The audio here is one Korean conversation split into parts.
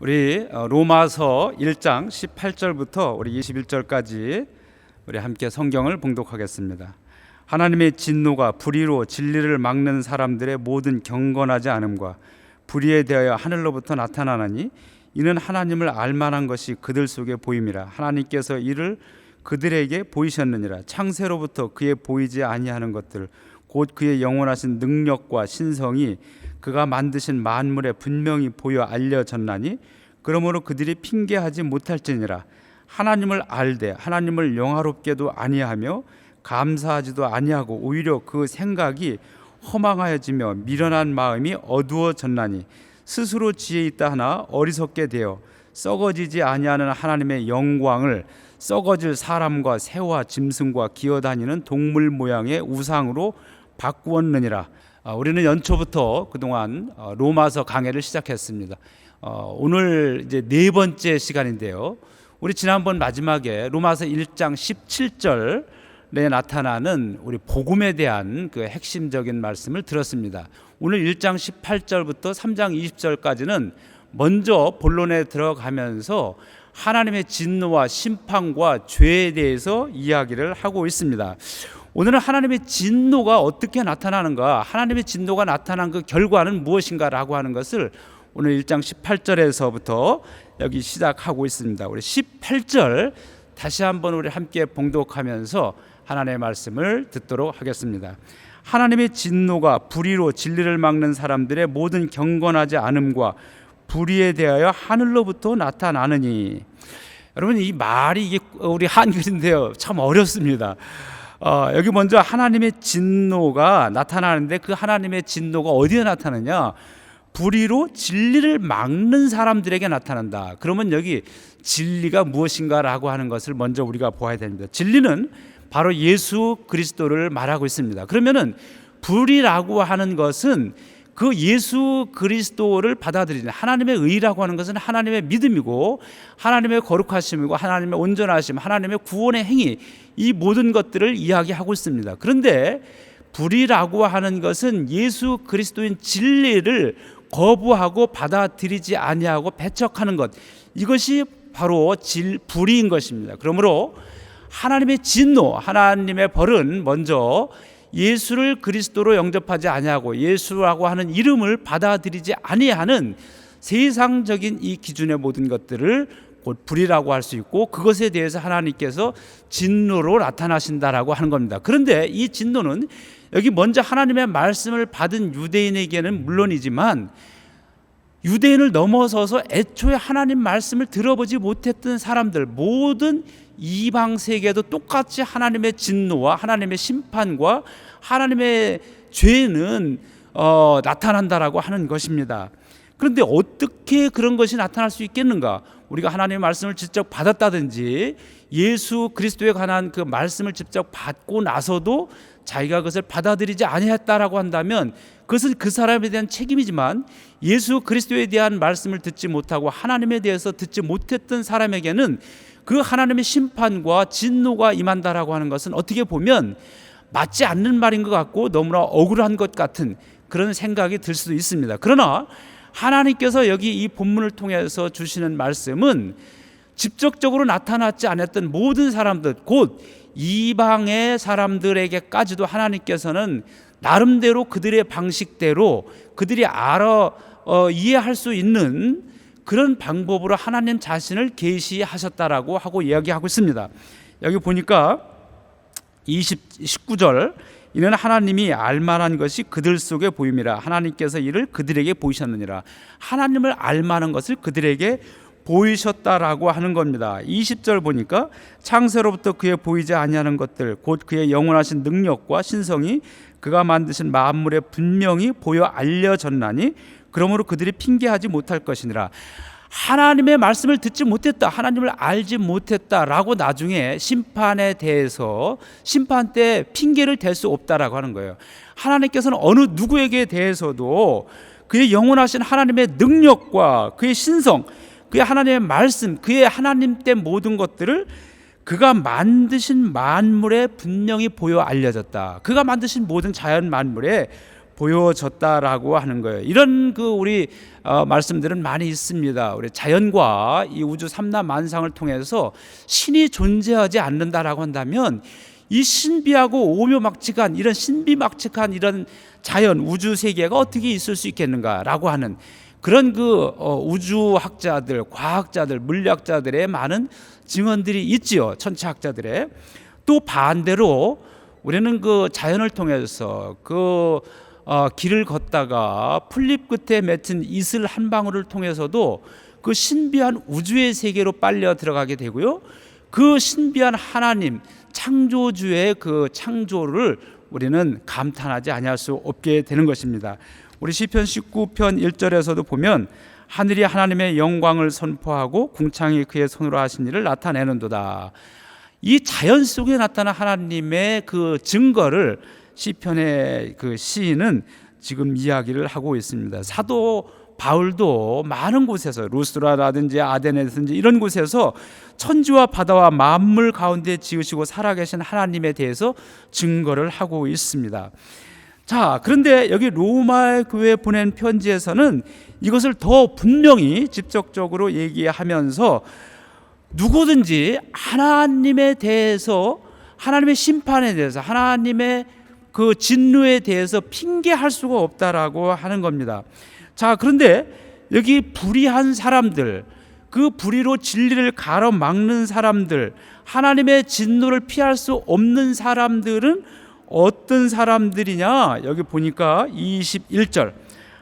우리 로마서 1장 18절부터 우리 21절까지 우리 함께 성경을 봉독하겠습니다. 하나님의 진노가 불의로 진리를 막는 사람들의 모든 경건하지 않음과 불의에 대하여 하늘로부터 나타나나니 이는 하나님을 알만한 것이 그들 속에 보임이라. 하나님께서 이를 그들에게 보이셨느니라. 창세로부터 그의 보이지 아니하는 것들 곧 그의 영원하신 능력과 신성이 그가 만드신 만물에 분명히 보여 알려졌나니 그러므로 그들이 핑계하지 못할지니라. 하나님을 알되 하나님을 영화롭게도 아니하며 감사하지도 아니하고 오히려 그 생각이 허망하여지며 미련한 마음이 어두워졌나니 스스로 지혜 있다 하나 어리석게 되어 썩어지지 아니하는 하나님의 영광을 썩어질 사람과 새와 짐승과 기어다니는 동물 모양의 우상으로 바꾸었느니라. 우리는 연초부터 그동안 로마서 강해를 시작했습니다. 오늘 이제 네 번째 시간인데요. 우리 지난번 마지막에 로마서 1장 17절에 나타나는 우리 복음에 대한 그 핵심적인 말씀을 들었습니다. 오늘 1장 18절부터 3장 20절까지는 먼저 본론에 들어가면서 하나님의 진노와 심판과 죄에 대해서 이야기를 하고 있습니다. 오늘은 하나님의 진노가 어떻게 나타나는가, 하나님의 진노가 나타난 그 결과는 무엇인가라고 하는 것을 오늘 1장 18절에서부터 여기 시작하고 있습니다. 우리 18절 다시 한번 우리 함께 봉독하면서 하나님의 말씀을 듣도록 하겠습니다. 하나님의 진노가 불의로 진리를 막는 사람들의 모든 경건하지 않음과 불의에 대하여 하늘로부터 나타나느니. 여러분, 이 말이 이게 우리 한글인데요, 참 어렵습니다. 여기 먼저 하나님의 진노가 나타나는데 그 하나님의 진노가 어디에 나타나냐? 불의로 진리를 막는 사람들에게 나타난다. 그러면 여기 진리가 무엇인가라고 하는 것을 먼저 우리가 보아야 됩니다. 진리는 바로 예수 그리스도를 말하고 있습니다. 그러면은 불의라고 하는 것은 그 예수 그리스도를 받아들이는 하나님의 의라고 하는 것은 하나님의 믿음이고 하나님의 거룩하심이고 하나님의 온전하심, 하나님의 구원의 행위, 이 모든 것들을 이야기하고 있습니다. 그런데 불의라고 하는 것은 예수 그리스도인 진리를 거부하고 받아들이지 아니하고 배척하는 것, 이것이 바로 불의인 것입니다. 그러므로 하나님의 진노, 하나님의 벌은 먼저 예수를 그리스도로 영접하지 아니하고 예수라고 하는 이름을 받아들이지 아니하는 세상적인 이 기준의 모든 것들을 곧 불의라고 할 수 있고, 그것에 대해서 하나님께서 진노로 나타나신다라고 하는 겁니다. 그런데 이 진노는 여기 먼저 하나님의 말씀을 받은 유대인에게는 물론이지만 유대인을 넘어서서 애초에 하나님 말씀을 들어보지 못했던 사람들, 모든 이방 세계도 똑같이 하나님의 진노와 하나님의 심판과 하나님의 죄는 나타난다라고 하는 것입니다. 그런데 어떻게 그런 것이 나타날 수 있겠는가? 우리가 하나님의 말씀을 직접 받았다든지 예수 그리스도에 관한 그 말씀을 직접 받고 나서도 자기가 그것을 받아들이지 아니했다라고 한다면 그것은 그 사람에 대한 책임이지만 예수 그리스도에 대한 말씀을 듣지 못하고 하나님에 대해서 듣지 못했던 사람에게는 그 하나님의 심판과 진노가 임한다라고 하는 것은 어떻게 보면 맞지 않는 말인 것 같고 너무나 억울한 것 같은 그런 생각이 들 수도 있습니다. 그러나 하나님께서 여기 이 본문을 통해서 주시는 말씀은 직접적으로 나타나지 않았던 모든 사람들, 곧 이방의 사람들에게까지도 하나님께서는 나름대로 그들의 방식대로 그들이 이해할 수 있는 그런 방법으로 하나님 자신을 계시하셨다라고 하고 이야기하고 있습니다. 여기 보니까 19절, 이는 하나님이 알만한 것이 그들 속에 보임이라. 하나님께서 이를 그들에게 보이셨느니라. 하나님을 알만한 것을 그들에게 보이셨다라고 하는 겁니다. 20절 보니까 창세로부터 그의 보이지 아니하는 것들 곧 그의 영원하신 능력과 신성이 그가 만드신 만물에 분명히 보여 알려졌나니 그러므로 그들이 핑계하지 못할 것이니라. 하나님의 말씀을 듣지 못했다, 하나님을 알지 못했다라고 나중에 심판에 대해서 심판 때 핑계를 댈 수 없다라고 하는 거예요. 하나님께서는 어느 누구에게 대해서도 그의 영원하신 하나님의 능력과 그의 신성, 그의 하나님의 말씀, 그의 하나님된 모든 것들을 그가 만드신 만물에 분명히 보여 알려졌다. 그가 만드신 모든 자연 만물에 보여졌다라고 하는 거예요. 이런 우리 말씀들은 많이 있습니다. 우리 자연과 이 우주 삼라만상을 통해서 신이 존재하지 않는다라고 한다면 이 신비하고 오묘막측한 이런 신비막측한 이런 자연 우주 세계가 어떻게 있을 수 있겠는가라고 하는 그런 우주학자들, 과학자들, 물리학자들의 많은 증언들이 있지요. 천체학자들의. 또 반대로 우리는 자연을 통해서 길을 걷다가 풀잎 끝에 맺힌 이슬 한 방울을 통해서도 그 신비한 우주의 세계로 빨려 들어가게 되고요. 그 신비한 하나님 창조주의 그 창조를 우리는 감탄하지 아니할 수 없게 되는 것입니다. 우리 시편 19편 1절에서도 보면 하늘이 하나님의 영광을 선포하고 궁창이 그의 손으로 하신 일을 나타내는도다. 이 자연 속에 나타난 하나님의 그 증거를 시편의 시인은 지금 이야기를 하고 있습니다. 사도 바울도 많은 곳에서 루스라라든지 아데네든지 이런 곳에서 천지와 바다와 만물 가운데 지으시고 살아계신 하나님에 대해서 증거를 하고 있습니다. 자, 그런데 여기 로마 교회에 보낸 편지에서는 이것을 더 분명히 직접적으로 얘기하면서 누구든지 하나님에 대해서, 하나님의 심판에 대해서, 하나님의 그 진노에 대해서 핑계할 수가 없다라고 하는 겁니다. 자, 그런데 여기 불의한 사람들, 그 불의로 진리를 가로막는 사람들, 하나님의 진노를 피할 수 없는 사람들은 어떤 사람들이냐? 여기 보니까 21절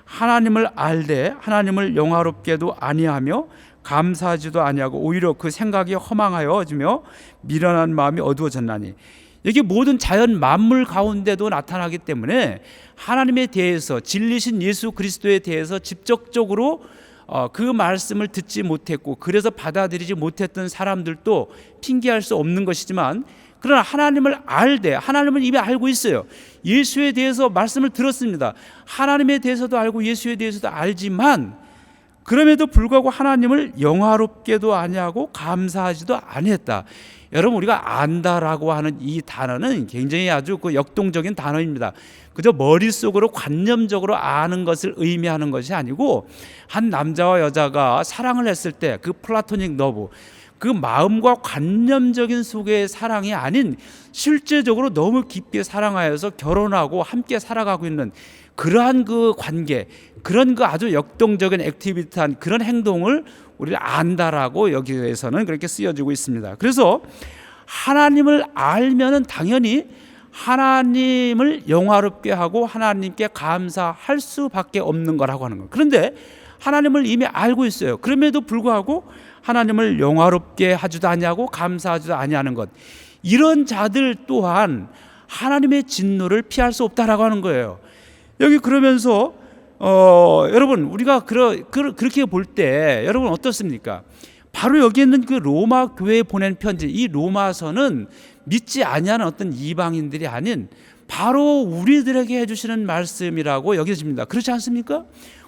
하나님을 알되 하나님을 영화롭게도 아니하며 감사하지도 아니하고 오히려 그 생각이 허망하여지며 미련한 마음이 어두워졌나니. 여기 모든 자연 만물 가운데도 나타나기 때문에 하나님에 대해서, 진리신 예수 그리스도에 대해서 직접적으로 그 말씀을 듣지 못했고 그래서 받아들이지 못했던 사람들도 핑계할 수 없는 것이지만, 그러나 하나님을 알되, 하나님을 이미 알고 있어요. 예수에 대해서 말씀을 들었습니다. 하나님에 대해서도 알고 예수에 대해서도 알지만 그럼에도 불구하고 하나님을 영화롭게도 아니하고 감사하지도 아니했다. 여러분, 우리가 안다라고 하는 이 단어는 굉장히 아주 역동적인 단어입니다. 그저 머릿속으로 관념적으로 아는 것을 의미하는 것이 아니고, 한 남자와 여자가 사랑을 했을 때 그 플라토닉 러브, 그 마음과 관념적인 속의 사랑이 아닌 실제적으로 너무 깊게 사랑하여서 결혼하고 함께 살아가고 있는 그러한 그 관계, 그런 그 아주 역동적인 액티비티한 그런 행동을 우리를 안다라고 여기에서는 그렇게 쓰여지고 있습니다. 그래서 하나님을 알면은 당연히 하나님을 영화롭게 하고 하나님께 감사할 수밖에 없는 거라고 하는 거예요. 그런데 하나님을 이미 알고 있어요. 그럼에도 불구하고 하나님을 영화롭게 하지도 아니하고 감사하지도 아니하는 것, 이런 자들 또한 하나님의 진노를 피할 수 없다라고 하는 거예요. 여기 그러면서 여러분, 우리가 그렇게 볼 때 여러분 어떻습니까? 바로 여기 있는 그 로마 교회에 보낸 편지, 이 로마서는 믿지 아니하는 어떤 이방인들이 아닌 바로 우리들에게 해주시는 말씀이라고 여겨집니다. 그렇지 않습니까?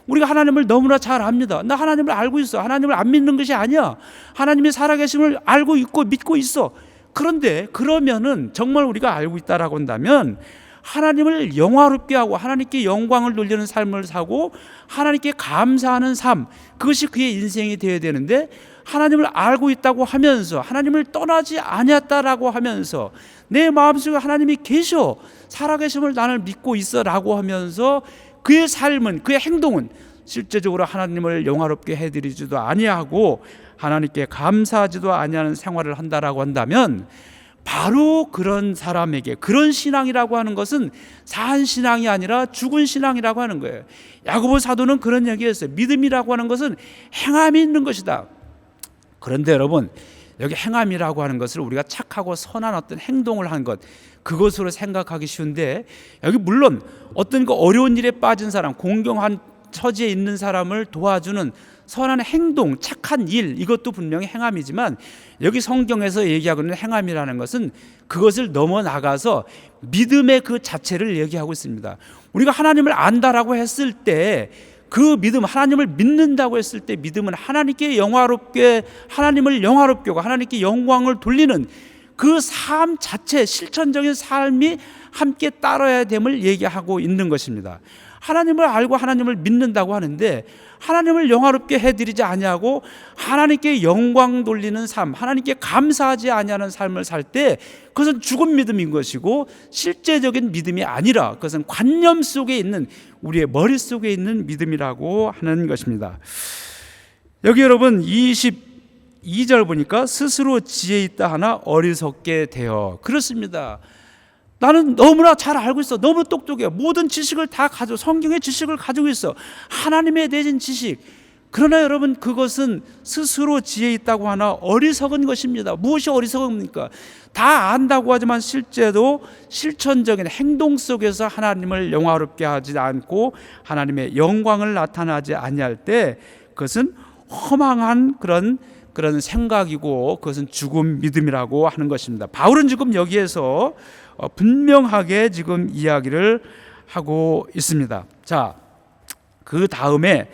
우리가 하나님을 너무나 잘 압니다. 나 하나님을 알고 있어. 하나님을 안 믿는 것이 아니야. 하나님이 살아계심을 알고 있고 믿고 있어. 그런데 그러면은 정말 우리가 알고 있다라고 한다면 하나님을 영화롭게 하고 하나님께 영광을 돌리는 삶을 사고 하나님께 감사하는 삶, 그것이 그의 인생이 되어야 되는데, 하나님을 알고 있다고 하면서 하나님을 떠나지 아니했다라고 하면서 내 마음속에 하나님이 계셔, 살아계심을 나는 믿고 있어라고 하면서 그의 삶은, 그의 행동은 실제적으로 하나님을 영화롭게 해드리지도 아니하고 하나님께 감사하지도 아니하는 생활을 한다라고 한다면, 바로 그런 사람에게 그런 신앙이라고 하는 것은 산 신앙이 아니라 죽은 신앙이라고 하는 거예요. 야고보 사도는 그런 얘기했어요. 믿음이라고 하는 것은 행함이 있는 것이다. 그런데 여러분, 여기 행함이라고 하는 것을 우리가 착하고 선한 어떤 행동을 한 것, 그것으로 생각하기 쉬운데, 여기 물론 어떤 그 어려운 일에 빠진 사람, 공경한 처지에 있는 사람을 도와주는 선한 행동, 착한 일, 이것도 분명히 행함이지만, 여기 성경에서 얘기하고 있는 행함이라는 것은 그것을 넘어나가서 믿음의 그 자체를 얘기하고 있습니다. 우리가 하나님을 안다라고 했을 때 그 믿음, 하나님을 믿는다고 했을 때 믿음은 하나님께 영화롭게, 하나님을 영화롭게 하고 하나님께 영광을 돌리는 그 삶 자체, 실천적인 삶이 함께 따라야 됨을 얘기하고 있는 것입니다. 하나님을 알고 하나님을 믿는다고 하는데 하나님을 영화롭게 해드리지 아니하고 하나님께 영광 돌리는 삶, 하나님께 감사하지 아니하는 삶을 살 때 그것은 죽은 믿음인 것이고 실제적인 믿음이 아니라 그것은 관념 속에 있는, 우리의 머릿속에 있는 믿음이라고 하는 것입니다. 여기 여러분 22절 보니까 스스로 지혜 있다 하나 어리석게 되어. 그렇습니다. 나는 너무나 잘 알고 있어. 너무 똑똑해. 모든 지식을 다 가지고, 성경의 지식을 가지고 있어. 하나님에 대한 지식. 그러나 여러분, 그것은 스스로 지혜 있다고 하나 어리석은 것입니다. 무엇이 어리석습니까? 다 안다고 하지만 실제로 실천적인 행동 속에서 하나님을 영화롭게 하지 않고 하나님의 영광을 나타나지 아니할 때 그것은 허망한 그런 생각이고 그것은 죽은 믿음이라고 하는 것입니다. 바울은 지금 여기에서 분명하게 지금 이야기를 하고 있습니다. 자, 그 다음에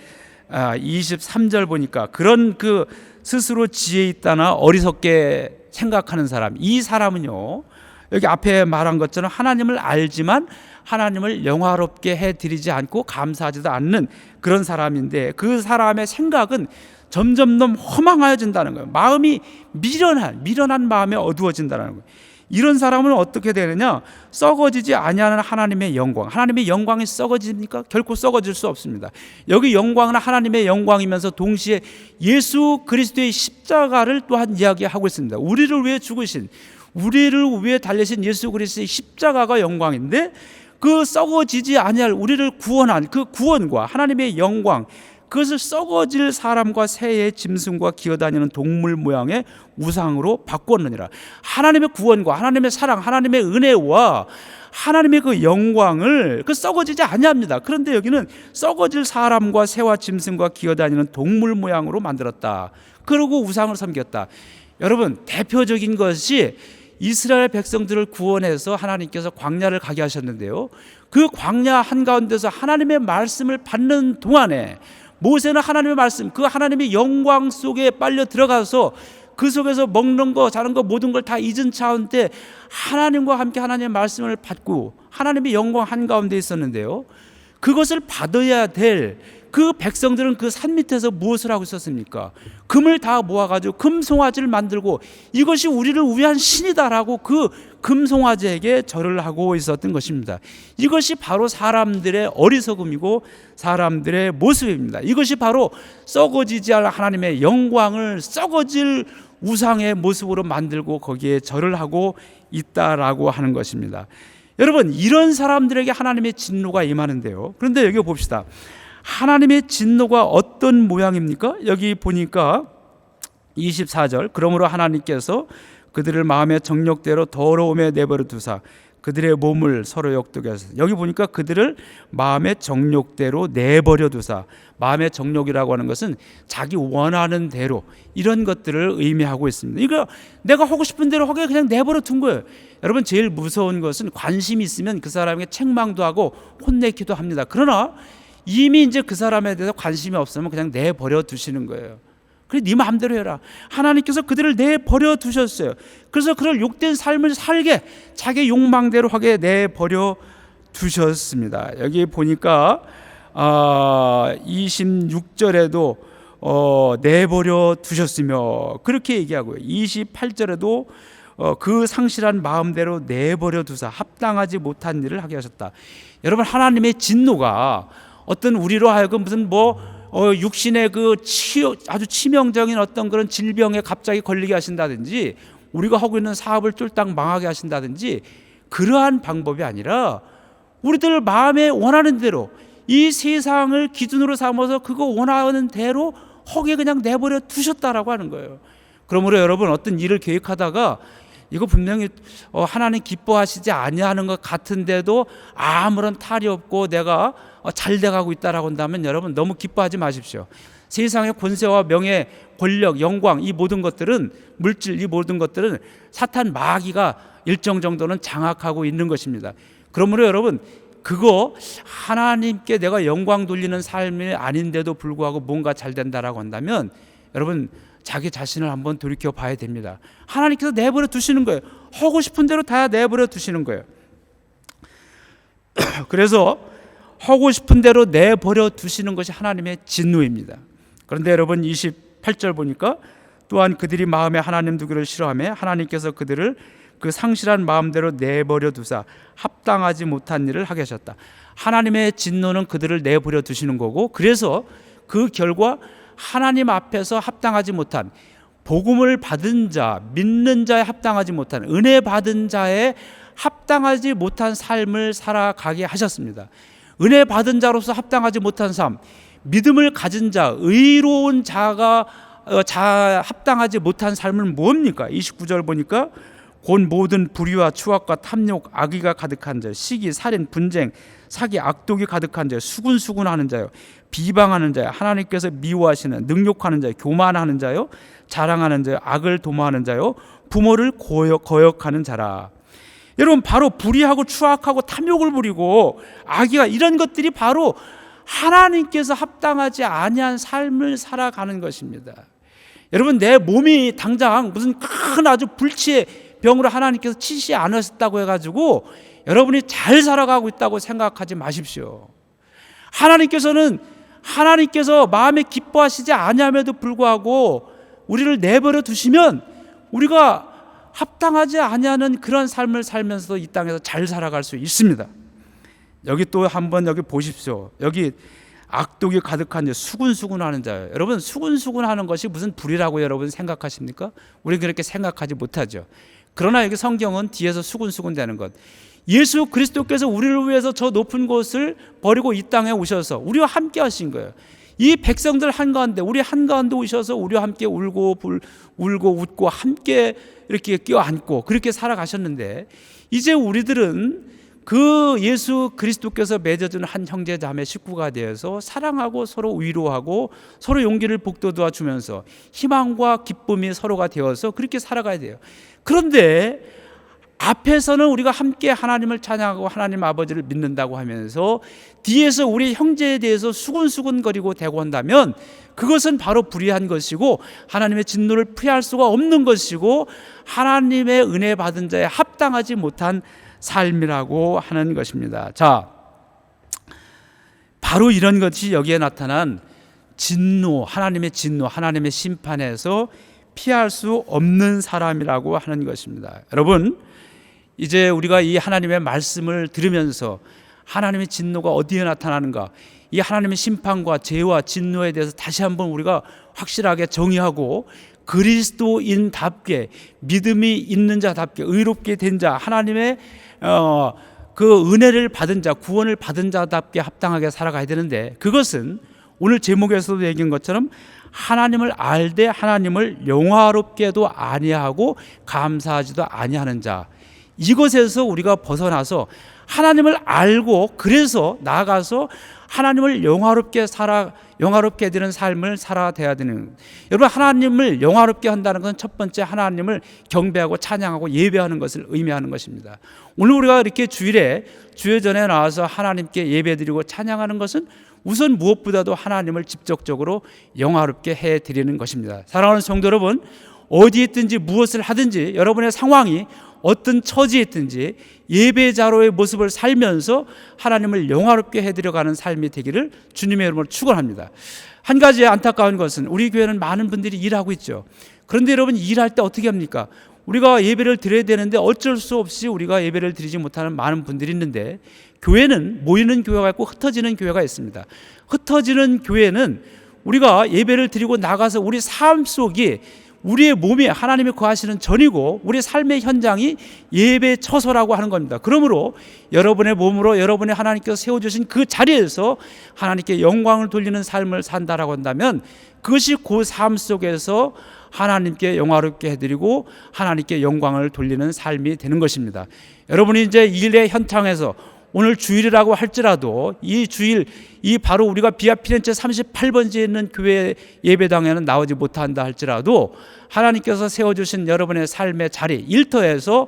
23절 보니까 그런 그 스스로 지혜 있다나 어리석게 생각하는 사람, 이 사람은요, 여기 앞에 말한 것처럼 하나님을 알지만 하나님을 영화롭게 해드리지 않고 감사하지도 않는 그런 사람인데, 그 사람의 생각은 점점 허망해진다는 거예요. 마음이 미련한 마음에 어두워진다는 거예요. 이런 사람은 어떻게 되느냐? 썩어지지 아니하는 하나님의 영광. 하나님의 영광이 썩어집니까? 결코 썩어질 수 없습니다. 여기 영광은 하나님의 영광이면서 동시에 예수 그리스도의 십자가를 또한 이야기하고 있습니다. 우리를 위해 죽으신, 우리를 위해 달리신 예수 그리스도의 십자가가 영광인데, 그 썩어지지 아니할 우리를 구원한 그 구원과 하나님의 영광, 그것을 썩어질 사람과 새의 짐승과 기어다니는 동물 모양의 우상으로 바꾸었느니라. 하나님의 구원과 하나님의 사랑, 하나님의 은혜와 하나님의 그 영광을 그 썩어지지 아니합니다. 그런데 여기는 썩어질 사람과 새와 짐승과 기어다니는 동물 모양으로 만들었다. 그러고 우상을 섬겼다. 여러분, 대표적인 것이 이스라엘 백성들을 구원해서 하나님께서 광야를 가게 하셨는데요, 그 광야 한가운데서 하나님의 말씀을 받는 동안에 모세는 하나님의 말씀, 그 하나님의 영광 속에 빨려 들어가서 그 속에서 먹는 거 자는 거 모든 걸 다 잊은 차원데 하나님과 함께 하나님의 말씀을 받고 하나님의 영광 한가운데 있었는데요, 그것을 받아야 될 그 백성들은 그 산 밑에서 무엇을 하고 있었습니까? 금을 다 모아가지고 금송아지를 만들고 이것이 우리를 위한 신이다라고 그 금송아지에게 절을 하고 있었던 것입니다. 이것이 바로 사람들의 어리석음이고 사람들의 모습입니다. 이것이 바로 썩어지지 않을 하나님의 영광을 썩어질 우상의 모습으로 만들고 거기에 절을 하고 있다라고 하는 것입니다. 여러분, 이런 사람들에게 하나님의 진노가 임하는데요, 그런데 여기 봅시다. 하나님의 진노가 어떤 모양입니까? 여기 보니까 24절, 그러므로 하나님께서 그들을 마음의 정욕대로 더러움에 내버려 두사 그들의 몸을 서로 역독게 하소서. 여기 보니까 그들을 마음의 정욕대로 내버려 두사, 마음의 정욕이라고 하는 것은 자기 원하는 대로 이런 것들을 의미하고 있습니다. 이거 내가 하고 싶은 대로 하게 그냥 내버려 둔 거예요. 여러분, 제일 무서운 것은 관심이 있으면 그 사람에게 책망도 하고 혼내기도 합니다. 그러나 이미 이제 그 사람에 대해서 관심이 없으면 그냥 내버려 두시는 거예요. 그래, 네 마음대로 해라. 하나님께서 그들을 내버려 두셨어요. 그래서 그를 욕된 삶을 살게 자기 욕망대로 하게 내버려 두셨습니다. 여기 보니까 26절에도 내버려 두셨으며 그렇게 얘기하고요. 28절에도 그 상실한 마음대로 내버려 두사 합당하지 못한 일을 하게 하셨다. 여러분, 하나님의 진노가 어떤 우리로 하여금 무슨 육신의 그 아주 치명적인 어떤 그런 질병에 갑자기 걸리게 하신다든지 우리가 하고 있는 사업을 쫄딱 망하게 하신다든지 그러한 방법이 아니라 우리들 마음에 원하는 대로 이 세상을 기준으로 삼아서 그거 원하는 대로 허게 그냥 내버려 두셨다라고 하는 거예요. 그러므로 여러분, 어떤 일을 계획하다가 이거 분명히 하나님 기뻐하시지 아니하는 것 같은데도 아무런 탈이 없고 내가 잘 돼가고 있다라고 한다면 여러분, 너무 기뻐하지 마십시오. 세상의 권세와 명예, 권력, 영광, 이 모든 것들은, 물질, 이 모든 것들은 사탄 마귀가 일정 정도는 장악하고 있는 것입니다. 그러므로 여러분, 그거 하나님께 내가 영광 돌리는 삶이 아닌데도 불구하고 뭔가 잘 된다라고 한다면 여러분 자기 자신을 한번 돌이켜 봐야 됩니다. 하나님께서 내버려 두시는 거예요. 하고 싶은 대로 다 내버려 두시는 거예요. 그래서 하고 싶은 대로 내버려 두시는 것이 하나님의 진노입니다. 그런데 여러분 28절 보니까 또한 그들이 마음에 하나님 두기를 싫어하며 하나님께서 그들을 그 상실한 마음대로 내버려 두사 합당하지 못한 일을 하게 하셨다. 하나님의 진노는 그들을 내버려 두시는 거고, 그래서 그 결과 하나님 앞에서 합당하지 못한, 복음을 받은 자, 믿는 자에 합당하지 못한, 은혜 받은 자에 합당하지 못한 삶을 살아가게 하셨습니다. 은혜 받은 자로서 합당하지 못한 삶, 믿음을 가진 자, 의로운 자가 합당하지 못한 삶은 뭡니까? 29절 보니까 곧 모든 불의와 추악과 탐욕, 악의가 가득한 자, 시기, 살인, 분쟁, 사기, 악독이 가득한 자, 수군수군하는 자요, 비방하는 자요, 하나님께서 미워하시는, 능욕하는 자요, 교만하는 자요, 자랑하는 자요, 악을 도모하는 자요, 부모를 거역하는 자라. 여러분, 바로 불의하고 추악하고 탐욕을 부리고 악의가, 이런 것들이 바로 하나님께서 합당하지 아니한 삶을 살아가는 것입니다. 여러분, 내 몸이 당장 무슨 큰 아주 불치의 병으로 하나님께서 치시지 않으셨다고 해가지고 여러분이 잘 살아가고 있다고 생각하지 마십시오. 하나님께서 마음에 기뻐하시지 아니함에도 불구하고 우리를 내버려 두시면 우리가 합당하지 아니하는 그런 삶을 살면서 이 땅에서 잘 살아갈 수 있습니다. 여기 또 한번 여기 보십시오. 여기 악독이 가득한 자, 수군수군하는 자예요. 여러분, 수군수군하는 것이 무슨 불이라고 여러분 생각하십니까? 우리 그렇게 생각하지 못하죠. 그러나 여기 성경은 뒤에서 수군수군되는 것, 예수 그리스도께서 우리를 위해서 저 높은 곳을 버리고 이 땅에 오셔서 우리와 함께 하신 거예요. 이 백성들 한가운데, 우리 한가운데 오셔서 우리와 함께 울고 웃고 함께 이렇게 껴안고 그렇게 살아가셨는데, 이제 우리들은 그 예수 그리스도께서 맺어준 한 형제 자매 식구가 되어서 사랑하고 서로 위로하고 서로 용기를 북돋아 주면서 희망과 기쁨이 서로가 되어서 그렇게 살아가야 돼요. 그런데 앞에서는 우리가 함께 하나님을 찬양하고 하나님 아버지를 믿는다고 하면서 뒤에서 우리 형제에 대해서 수군수군거리고 대고 한다면 그것은 바로 불의한 것이고 하나님의 진노를 피할 수가 없는 것이고 하나님의 은혜 받은 자에 합당하지 못한 삶이라고 하는 것입니다. 자, 바로 이런 것이 여기에 나타난 진노, 하나님의 진노, 하나님의 심판에서 피할 수 없는 사람이라고 하는 것입니다. 여러분, 이제 우리가 이 하나님의 말씀을 들으면서 하나님의 진노가 어디에 나타나는가, 이 하나님의 심판과 죄와 진노에 대해서 다시 한번 우리가 확실하게 정의하고 그리스도인답게, 믿음이 있는 자답게, 의롭게 된 자, 하나님의 그 은혜를 받은 자, 구원을 받은 자답게 합당하게 살아가야 되는데, 그것은 오늘 제목에서도 얘기한 것처럼 하나님을 알되 하나님을 영화롭게도 아니하고 감사하지도 아니하는 자, 이것에서 우리가 벗어나서 하나님을 알고 그래서 나아가서 하나님을 영화롭게 되는 삶을 살아야 되는, 여러분, 하나님을 영화롭게 한다는 것은 첫 번째 하나님을 경배하고 찬양하고 예배하는 것을 의미하는 것입니다. 오늘 우리가 이렇게 주일에 주회전에 나와서 하나님께 예배드리고 찬양하는 것은 우선 무엇보다도 하나님을 직접적으로 영화롭게 해드리는 것입니다. 사랑하는 성도 여러분, 어디에 있든지 무엇을 하든지 여러분의 상황이 어떤 처지에 있든지 예배자로의 모습을 살면서 하나님을 영화롭게 해드려가는 삶이 되기를 주님의 이름으로 축원합니다. 한 가지 안타까운 것은 우리 교회는 많은 분들이 일하고 있죠. 그런데 여러분, 일할 때 어떻게 합니까? 우리가 예배를 드려야 되는데 어쩔 수 없이 우리가 예배를 드리지 못하는 많은 분들이 있는데, 교회는 모이는 교회가 있고 흩어지는 교회가 있습니다. 흩어지는 교회는 우리가 예배를 드리고 나가서 우리 삶 속이, 우리의 몸이 하나님이 거하시는 전이고 우리 삶의 현장이 예배 처소라고 하는 겁니다. 그러므로 여러분의 몸으로 여러분이 하나님께서 세워주신 그 자리에서 하나님께 영광을 돌리는 삶을 산다라고 한다면 그것이 그 삶 속에서 하나님께 영화롭게 해드리고 하나님께 영광을 돌리는 삶이 되는 것입니다. 여러분이 이제 일의 현장에서 오늘 주일이라고 할지라도 이 주일, 이 바로 우리가 비아 피렌체 38번지에 있는 교회 예배당에는 나오지 못한다 할지라도 하나님께서 세워주신 여러분의 삶의 자리, 일터에서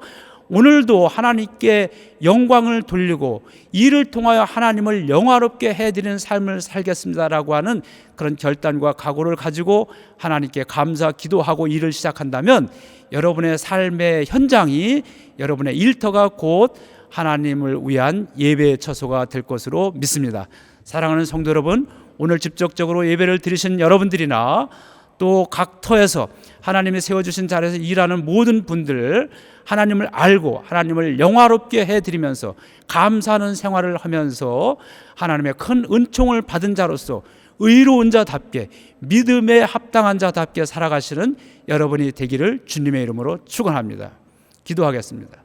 오늘도 하나님께 영광을 돌리고 이를 통하여 하나님을 영화롭게 해드리는 삶을 살겠습니다라고 하는 그런 결단과 각오를 가지고 하나님께 감사 기도하고 일을 시작한다면 여러분의 삶의 현장이, 여러분의 일터가 곧 하나님을 위한 예배의 처소가 될 것으로 믿습니다. 사랑하는 성도 여러분, 오늘 직접적으로 예배를 드리신 여러분들이나 또 각 터에서 하나님이 세워주신 자리에서 일하는 모든 분들, 하나님을 알고 하나님을 영화롭게 해드리면서 감사하는 생활을 하면서 하나님의 큰 은총을 받은 자로서 의로운 자답게, 믿음에 합당한 자답게 살아가시는 여러분이 되기를 주님의 이름으로 축원합니다. 기도하겠습니다.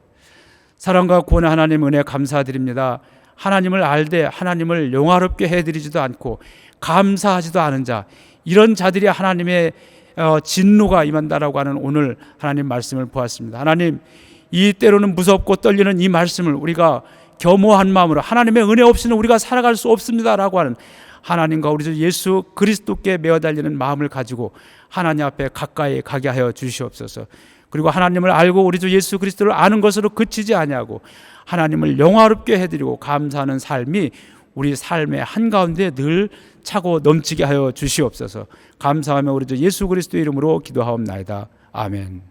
사랑과 구원의 하나님 은혜 감사드립니다. 하나님을 알되 하나님을 영화롭게 해드리지도 않고 감사하지도 않은 자, 이런 자들이 하나님의 진노가 임한다라고 하는 오늘 하나님 말씀을 보았습니다. 하나님, 이 때로는 무섭고 떨리는 이 말씀을 우리가 겸허한 마음으로, 하나님의 은혜 없이는 우리가 살아갈 수 없습니다라고 하는 하나님과 우리 주 예수 그리스도께 매어 달리는 마음을 가지고 하나님 앞에 가까이 가게 하여 주시옵소서. 그리고 하나님을 알고 우리 주 예수 그리스도를 아는 것으로 그치지 아니하고 하나님을 영화롭게 해드리고 감사하는 삶이 우리 삶의 한가운데 늘 차고 넘치게 하여 주시옵소서. 감사하며 우리 주 예수 그리스도 이름으로 기도하옵나이다. 아멘.